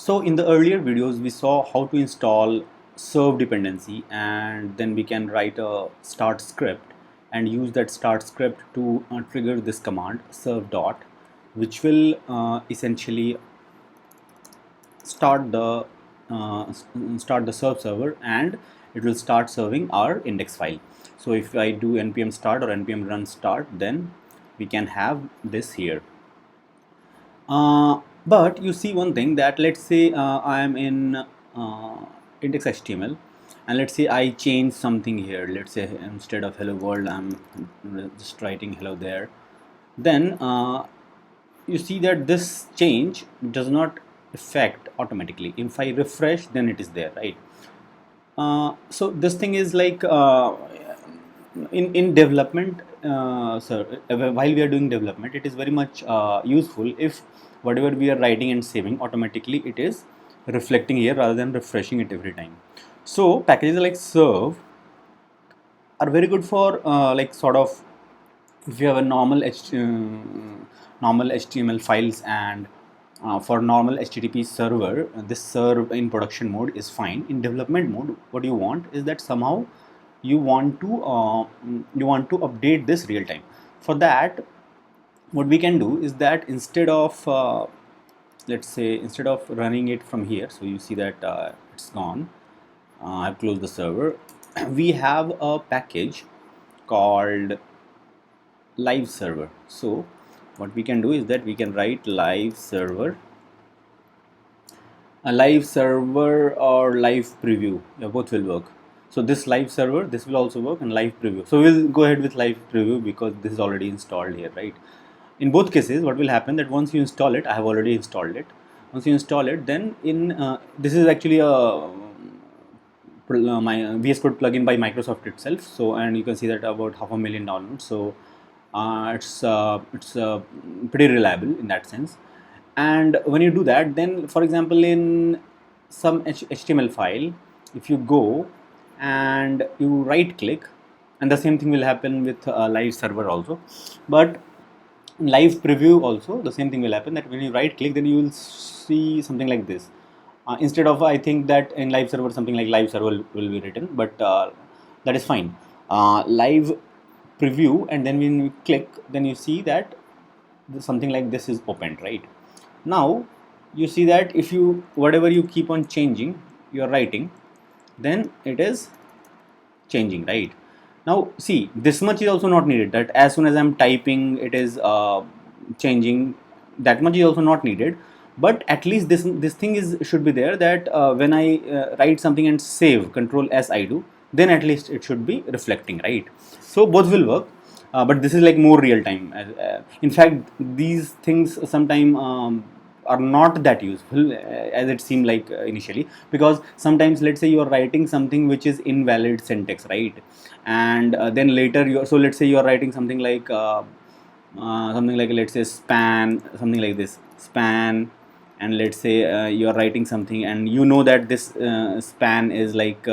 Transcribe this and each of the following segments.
So in the earlier videos, we saw how to install serve dependency, and then we can write a start script and use that start script to trigger this command serve dot, which will essentially start the start the server, and it will start serving our index file. So if I do npm start or npm run start, then we can have this here. But you see one thing, that let's say I am in index HTML, and let's say I change something here. Let's say instead of hello world, I'm just writing hello there. Then you see that this change does not affect automatically. If I refresh, then it is there, right? So this thing is like in development, while we are doing development, it is very much useful if whatever we are writing and saving, automatically it is reflecting here rather than refreshing it every time. So packages like serve are very good for like sort of, if you have a normal HTML files, and for normal HTTP server, this serve in production mode is fine. In development mode, what you want is that somehow you want to update this real time. For that, what we can do is that instead of let's say instead of running it from here, so you see that it's gone. I've closed the server. We have a package called live server. So what we can do is that we can write live server, a live server or live preview. Yeah, both will work. So this live server, this will also work, and live preview. So we'll go ahead with live preview because this is already installed here, right? In both cases, what will happen, that once you install it, I have already installed it. Once you install it, then in this is actually a my VS Code plugin by Microsoft itself. So, and you can see that about 500,000 downloads. So it's pretty reliable in that sense. And when you do that, then for example, in some HTML file, if you go and you right click, and the same thing will happen with live server also, but live preview also the same thing will happen, that when you right click, then you will see something like this. Instead of, I think that in live server something like live server will be written, but that is fine. Live preview, and then when you click, then you see that something like this is opened, right? Now you see that if you whatever you keep on changing your writing, then it is changing, right? Now see, this much is also not needed, that as soon as I'm typing it is changing. That much is also not needed, but at least this thing is should be there, that when I write something and save, control S I do, then at least it should be reflecting, right? So both will work, but this is like more real time. In fact, these things sometimes are not that useful as it seemed like initially, because sometimes let's say you are writing something which is invalid syntax, right? And then later you, so let's say you are writing something like let's say span, something like this span, and let's say you are writing something and you know that this span is like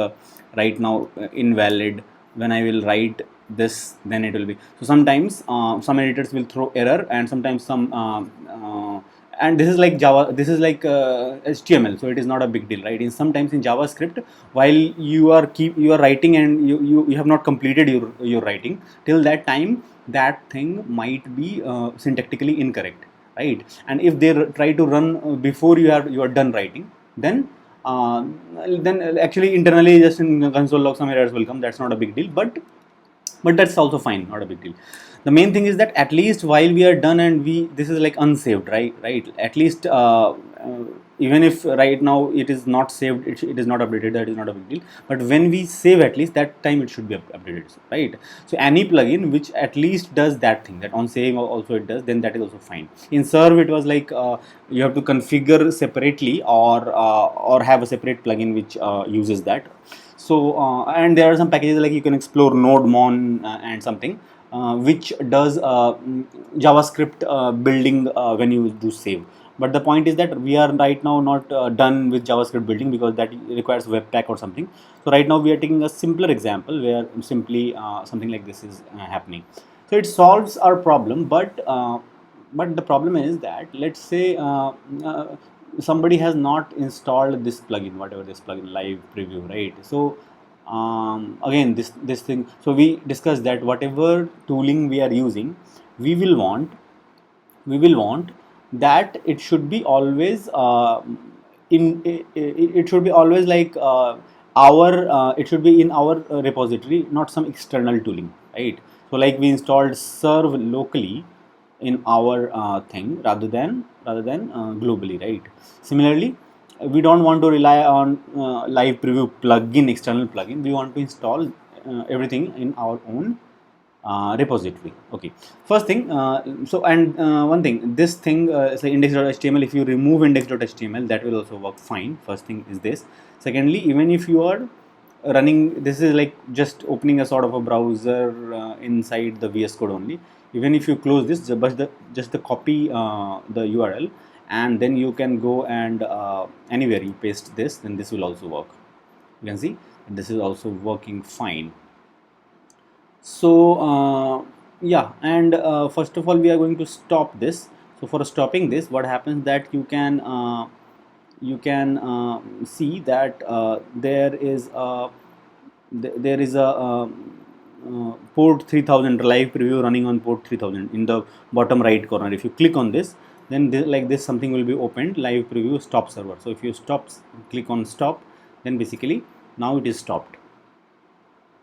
right now invalid. When I will write this, then it will be, so sometimes some editors will throw error, and sometimes some and this is like Java, this is like HTML, so it is not a big deal, right? In sometimes in JavaScript, while you are writing and you have not completed your writing, till that time that thing might be syntactically incorrect, right? And if they try to run before you are done writing, then actually internally just in console log some errors will come. That's not a big deal, but that's also fine, not a big deal. The main thing is that at least while we are done and we, this is like unsaved, right, at least even if right now it is not saved, it is not updated, that is not a big deal, but when we save, at least that time it should be updated, right? So any plugin which at least does that thing, that on save also it does, then that is also fine. In serve it was like you have to configure separately, or have a separate plugin which uses that. So and there are some packages like you can explore nodemon and something which does JavaScript building when you do save. But the point is that we are right now not done with JavaScript building, because that requires Webpack or something. So right now we are taking a simpler example where simply something like this is happening. So it solves our problem, but the problem is that let's say somebody has not installed this plugin, whatever this plugin, live preview, right? So again, this thing, so we discussed that whatever tooling we are using, we will want that it should be always it should be always like our it should be in our repository, not some external tooling, right? So like we installed serve locally in our thing, rather than globally, right? Similarly, we don't want to rely on live preview plugin, external plugin. We want to install everything in our own repository. Okay, first thing, so and one thing, this thing is like index.html. If you remove index.html, that will also work fine. First thing is this. Secondly, even if you are running, this is like just opening a sort of a browser inside the VS Code only. Even if you close this, just the copy the URL, and then you can go and anywhere you paste this, then this will also work. You can see this is also working fine. So yeah, and first of all, we are going to stop this. So for stopping this, what happens that you can see that there is a port 3000 live preview running on port 3000 in the bottom right corner. If you click on this, then like this, something will be opened, live preview stop server. So if you click on stop, then basically now it is stopped,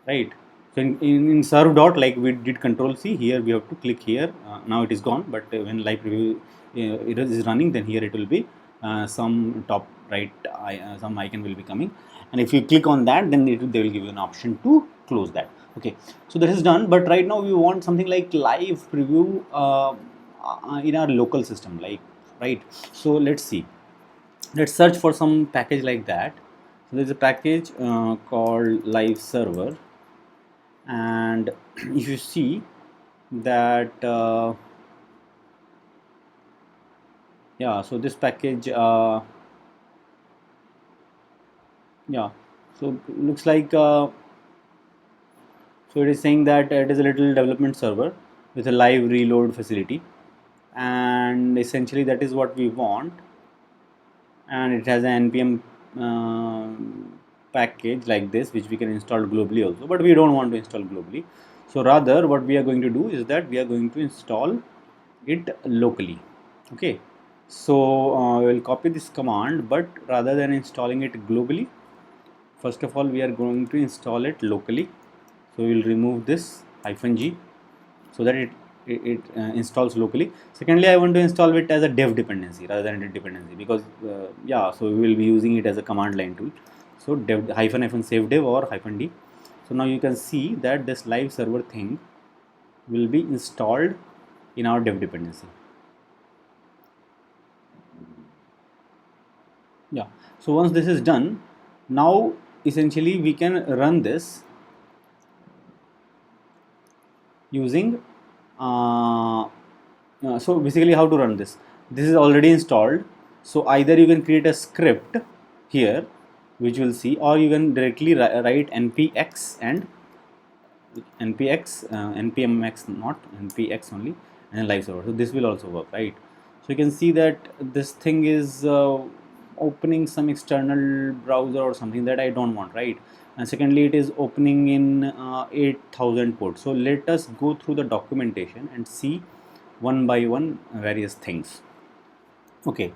right? So in serve dot, like we did control C, here we have to click here. Now it is gone, but when live preview it is running, then here it will be some top right some icon will be coming, and if you click on that, then they will give you an option to close that. Okay, so this is done, but right now we want something like live preview in our local system, like, right? So let's see, let's search for some package like that. So there's a package called live server, and if you see that yeah, so this package yeah, so looks like so it is saying that it is a little development server with a live reload facility, and essentially that is what we want. And it has an npm package like this, which we can install globally also, but we don't want to install globally. So rather what we are going to do is that we are going to install it locally. Okay, so we'll copy this command, but rather than installing it globally, first of all we are going to install it locally. So we will remove this -g so that it installs locally. Secondly, I want to install it as a dev dependency rather than a dependency, because yeah, so we will be using it as a command line tool. So dev -save dev or -d. So now you can see that this live server thing will be installed in our dev dependency. Yeah, so once this is done, now essentially we can run this using so basically how to run this is already installed. So either you can create a script here, which we'll see, or you can directly write npx and npmx, not npx only, and live server. So this will also work, right? So you can see that this thing is opening some external browser or something that I don't want, right? And secondly, it is opening in 8000 port. So let us go through the documentation and see one by one various things. Okay,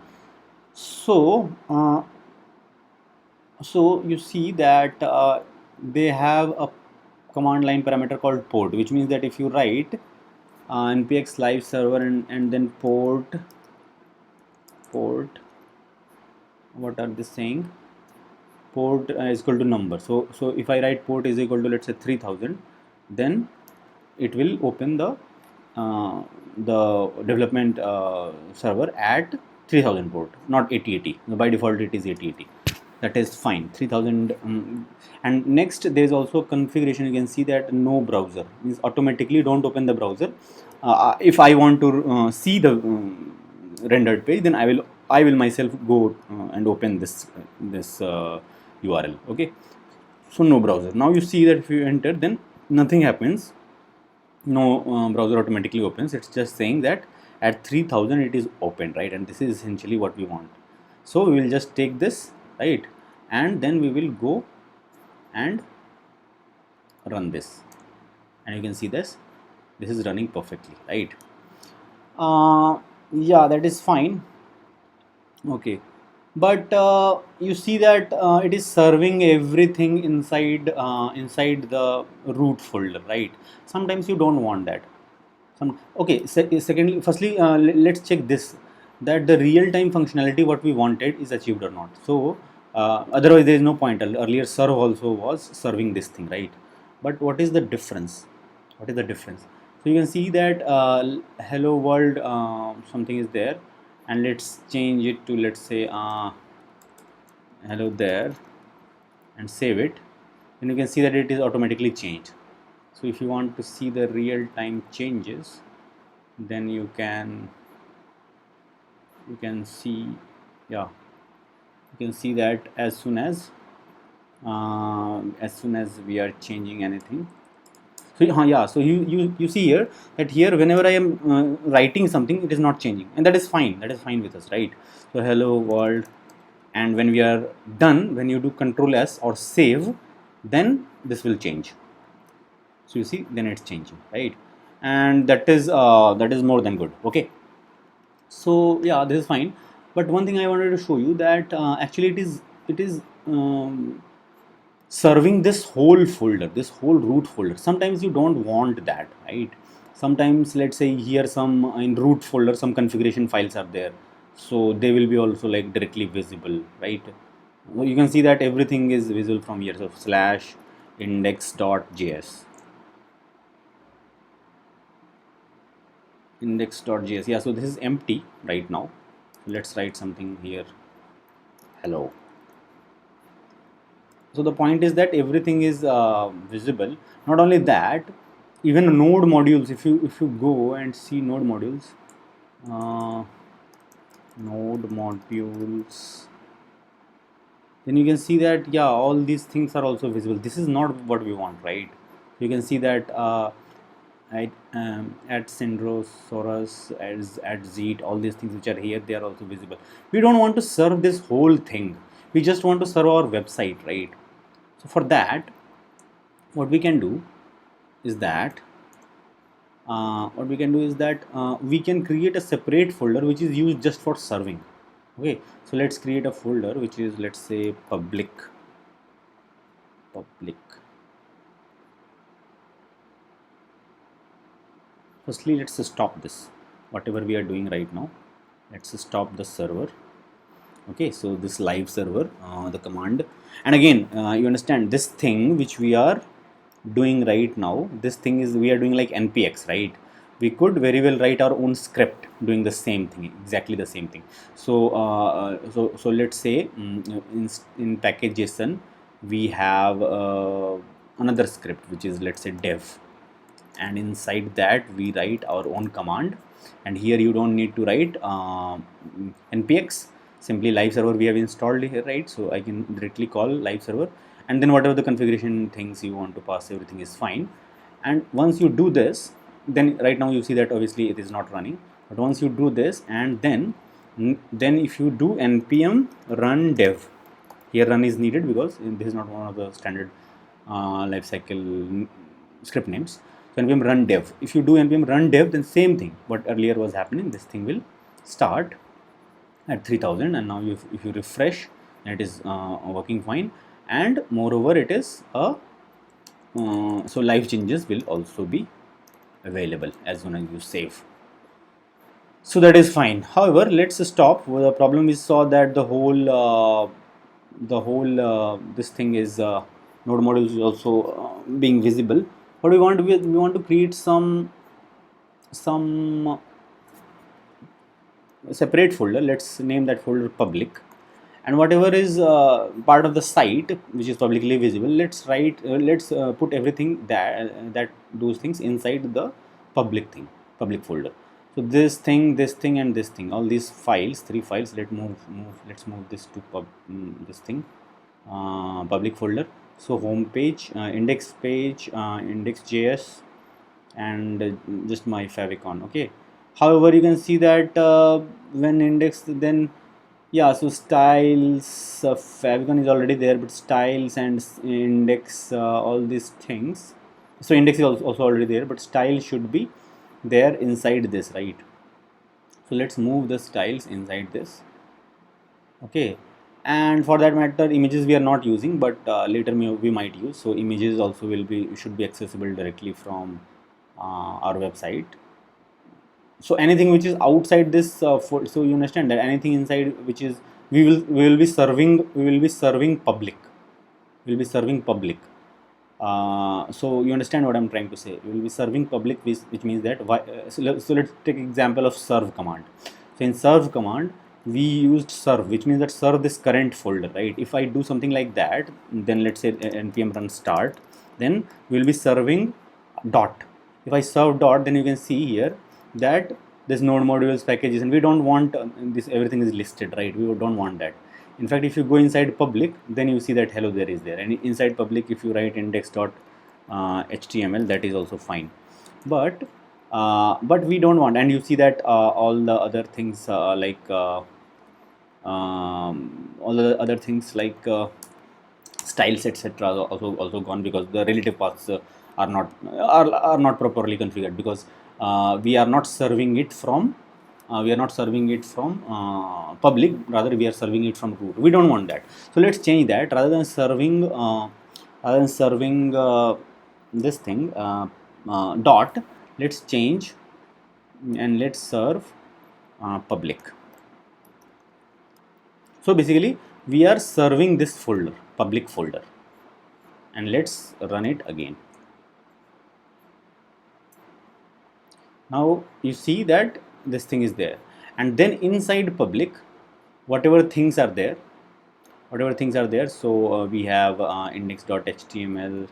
so so you see that they have a command line parameter called port, which means that if you write npx live server and then port, what are they saying, port is equal to number. So if I write port is equal to, let's say, 3000, then it will open the development server at 3000 port, not 8080. By default it is 8080. That is fine, 3000. And next there is also configuration. You can see that no browser means automatically don't open the browser. If I want to see the rendered page, then I will myself go and open this URL. Okay, so no browser. Now you see that if you enter, then nothing happens, no browser automatically opens. It's just saying that at 3000 it is open, right? And this is essentially what we want. So we will just take this, right, and then we will go and run this, and you can see this is running perfectly, right? Yeah, that is fine. Okay, but you see that it is serving everything inside the root folder, right? Sometimes you don't want that. Okay, secondly, firstly, let's check this, that the real-time functionality what we wanted is achieved or not. So otherwise there is no point. Earlier serve also was serving this thing, right? But what is the difference? What is the difference? So you can see that hello world something is there, and let's change it to, let's say, hello there, and save it, and you can see that it is automatically changed. So if you want to see the real-time changes, then you can see, yeah, you can see that as soon as we are changing anything. So yeah, so you see here that here whenever I am writing something, it is not changing, and that is fine. That is fine with us, right? So hello world, and when we are done, when you do Control S or save, then this will change. So you see, then it's changing, right? And that is more than good. Okay, so yeah, this is fine. But one thing I wanted to show you, that actually it is serving this whole folder, this whole root folder. Sometimes you don't want that, right? Sometimes, let's say, here some in root folder some configuration files are there, so they will be also like directly visible, right? Well, you can see that everything is visible from here. So slash index.js, index.js, yeah. So this is empty right now. Let's write something here, hello. So the point is that everything is visible. Not only that, even node modules, if you go and see node modules, uh, node modules, then you can see that, yeah, all these things are also visible. This is not what we want, right? You can see that at Syndrosaurus, at Zeet, all these things which are here, they are also visible. We don't want to serve this whole thing. We just want to serve our website, right? So for that, what we can do is that we can create a separate folder which is used just for serving. Okay, so let's create a folder which is, let's say, public. Firstly, let's stop this, whatever we are doing right now. Let's stop the server. Okay, so this live server, the command, and again, you understand this thing which we are doing right now, this thing is, we are doing like npx, right? We could very well write our own script doing the same thing, exactly the same thing. So so let's say, in package json we have another script which is, let's say, dev, and inside that we write our own command. And here you don't need to write npx, simply live server we have installed here, right? So I can directly call live server, and then whatever the configuration things you want to pass, everything is fine. And once you do this, then right now you see that obviously it is not running, but once you do this, and then if you do npm run dev, here run is needed because this is not one of the standard lifecycle script names. So npm run dev, if you do npm run dev, then same thing what earlier was happening, this thing will start at 3000, and now if you refresh, it is working fine. And moreover, it is so live changes will also be available as soon as you save. So that is fine. However, let's stop. Well, the problem we saw that this thing is node modules is also being visible. What we want to we want to create some separate folder. Let's name that folder public, and whatever is part of the site which is publicly visible, let's put everything that those things inside the public folder. So this thing and this thing, all these files, three files, let's move this to this thing, public folder. So home page, index page, index.js, and just my favicon. Okay, however, you can see that when index, then Yeah, so styles, favicon is already there, but styles and index, all these things. So index is also already there, but style should be there inside this, right? So let's move the styles inside this. Okay, and for that matter, images we are not using, but later we might use. So images also will be should be accessible directly from our website. So anything which is outside this so you understand that anything inside which is we will be serving public, we will be serving public. So you understand what I'm trying to say. We will be serving public, which means that so let's take example of serve command. So in serve command we used serve, which means that serve this current folder, right? If I do something like that, then let's say npm run start, then we will be serving dot. If I serve dot, then you can see here that this node modules packages, and we don't want this everything is listed, right? We don't want that. In fact, if you go inside public, then you see that hello there is there, and inside public if you write index.html, that is also fine. But we don't want, and you see that all the other things all the other things like styles etc also gone, because the relative paths are not properly configured, because we are not serving it from public, rather we are serving it from root. We don't want that. So let's change that. Rather than serving this thing dot, let's change and let's serve public. So basically we are serving this folder, public folder, and let's run it again. Now you see that this thing is there, and then inside public whatever things are there, so we have index.html,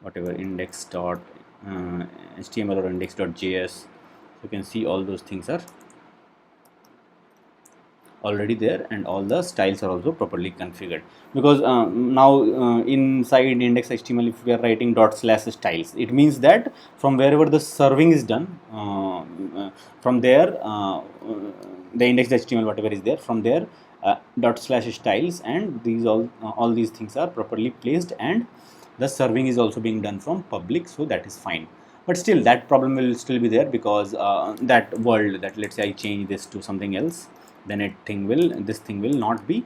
whatever index.html or index.js. You can see all those things are already there, and all the styles are also properly configured, because now inside index.html if we are writing /styles, it means that from wherever the serving is done, from there the index.html whatever is there, from there /styles, and these all these things are properly placed, and the serving is also being done from public, so that is fine. But still that problem will still be there, because that world, that let's say I change this to something else, then this thing will not be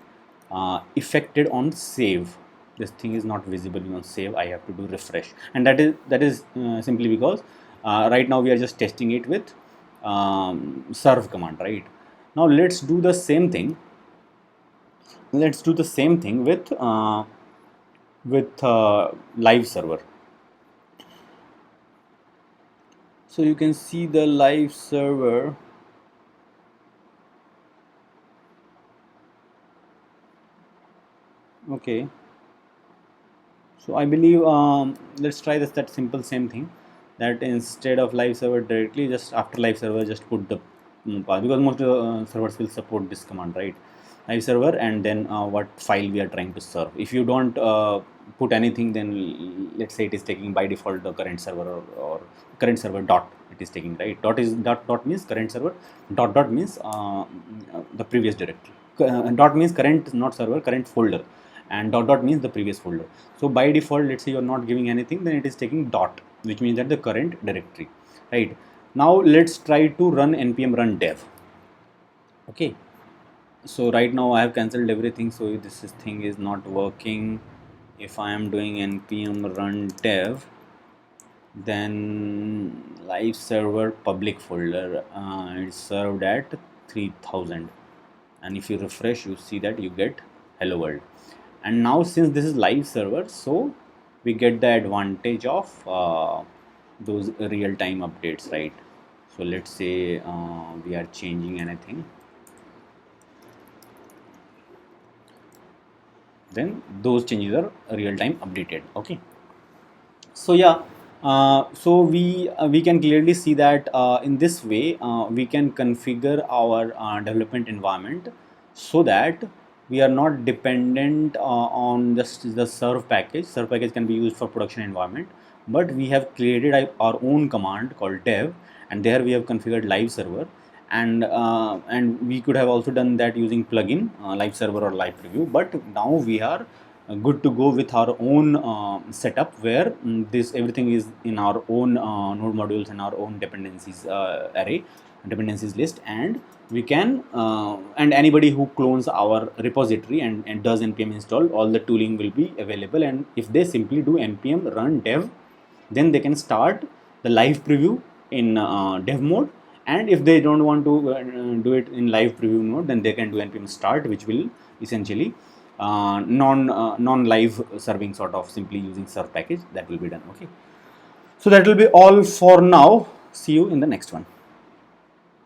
affected on save. This thing is not visible on save. I have to do refresh, and that is simply because right now we are just testing it with serve command, right? Now let's do the same thing. With live server. So you can see the live server. Okay, so I believe let's try that simple same thing, that instead of live server directly, just after live server just put the path, because most servers will support this command, right? Live server, and then what file we are trying to serve. If you don't put anything, then let's say it is taking by default the current server, or current server dot it is taking, right? Dot means current server, dot means the previous directory, dot means current, not server, current folder, and dot means the previous folder. So by default, let's say you're not giving anything, then it is taking dot, which means that the current directory, right? Now let's try to run npm run dev. Okay, so right now I have cancelled everything, so thing is not working. If I am doing npm run dev, then live server public folder is served at 3000, and if you refresh, you see that you get hello world. And now since this is live server, so we get the advantage of those real-time updates, right? So let's say we are changing anything, then those changes are real-time updated. Okay, so yeah, so we can clearly see that in this way we can configure our development environment, so that we are not dependent on just the serve package. Serve package can be used for production environment, but we have created our own command called dev, and there we have configured live server, and we could have also done that using plugin live server or live preview, but now we are good to go with our own setup where this everything is in our own node modules and our own dependencies array, dependencies list, and we can and anybody who clones our repository and does npm install, all the tooling will be available, and if they simply do npm run dev, then they can start the live preview in dev mode. And if they don't want to do it in live preview mode, then they can do npm start, which will essentially non live serving, sort of simply using serve package, that will be done. Okay, so that will be all for now. See you in the next one.